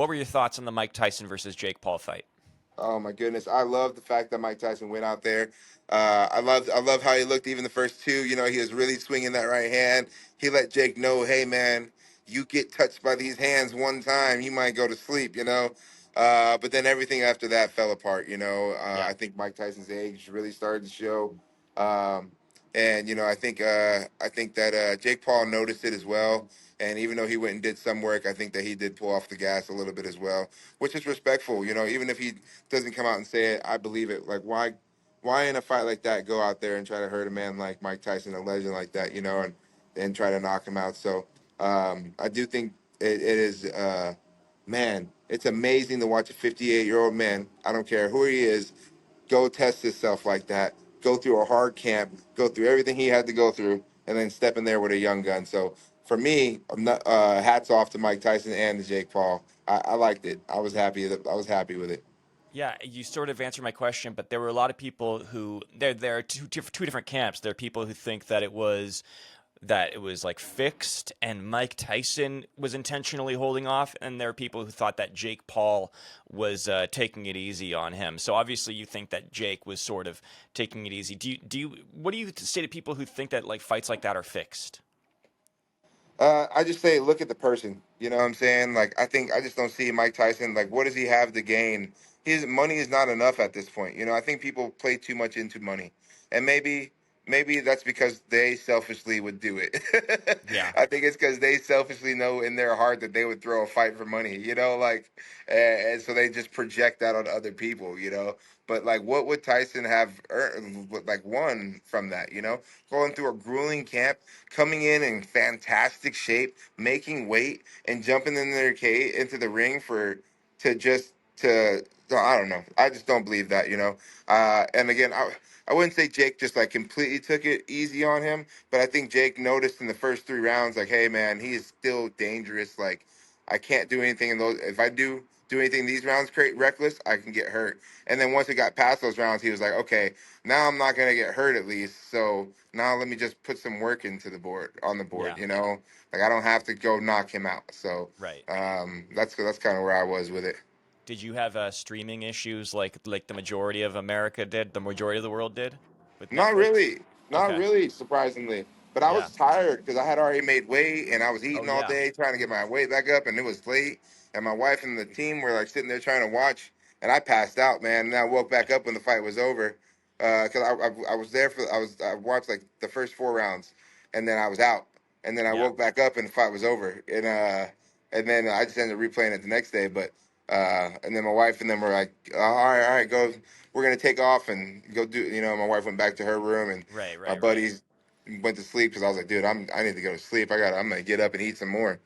What were your thoughts on the Mike Tyson versus Jake Paul fight? Oh my goodness, I love the fact that Mike Tyson went out there. I love how he looked even the first two. You know, he was really swinging that right hand. He let Jake know, hey man, you get touched by these hands one time, you might go to sleep. You know, but then everything after that fell apart. You know, Yeah. I think Mike Tyson's age really started to show, um, and you know, I think that Jake Paul noticed it as well. And even though he went and did some work, I think that he did pull off the gas a little bit as well, which is respectful. You know, even if he doesn't come out and say it, I believe it. Like why in a fight like that go out there and try to hurt a man like Mike Tyson, a legend like that, you know, and try to knock him out. So I do think it is man, it's amazing to watch a 58-year-old man, I don't care who he is, go test himself like that, go through a hard camp, go through everything he had to go through, and then step in there with a young gun. So for me, I'm not, hats off to Mike Tyson and to Jake Paul. I liked it. I was happy with it. Yeah, you sort of answered my question, but there were a lot of people who there are two different camps. There are people who think that it was like fixed and Mike Tyson was intentionally holding off, and there are people who thought that Jake Paul was taking it easy on him. So obviously, you think that Jake was sort of taking it easy. Do you what do you say to people who think that like fights like that are fixed? I just say look at the person. You know what I'm saying? Like I just don't see Mike Tyson. Like what does he have to gain? His money is not enough at this point. You know, I think people play too much into money, and maybe that's because they selfishly would do it. Yeah, I think it's because they selfishly know in their heart that they would throw a fight for money. You know, like and so they just project that on other people. You know, but like what would Tyson have earned, like won from that? You know, going through a grueling camp, coming in fantastic shape, making weight, and jumping in their into the ring for to just to no, I don't know. I just don't believe that, you know. And again, I wouldn't say Jake just like completely took it easy on him, but I think Jake noticed in the first three rounds, like, hey man, he is still dangerous. Like, I can't do anything in those. If I do anything in these rounds, create reckless, I can get hurt. And then once it got past those rounds, he was like, okay, now I'm not gonna get hurt at least. So now let me just put some work into the board on the board. yeah, You know, like I don't have to go knock him out. So right. that's kind of where I was with it. Did you have streaming issues like the majority of America did, the majority of the world did with Not Netflix? really. Not Okay. really, surprisingly. But I Yeah. was tired because I had already made weight and I was Oh eating all yeah. day trying to get my weight back up, and it was late. And my wife and the team were like sitting there trying to watch, and I passed out, man. And I woke back up when the fight was over because I was there for I watched like the first four rounds, and then I was out, and then I Yeah. woke back up and the fight was over, and then I just ended up replaying it the next day. But and then my wife and them were like, all right, go, we're gonna take off and go do. You know, my wife went back to her room, and Right. my Right. Right. buddies went to sleep because I was like, dude, I need to go to sleep. I'm gonna get up and eat some more.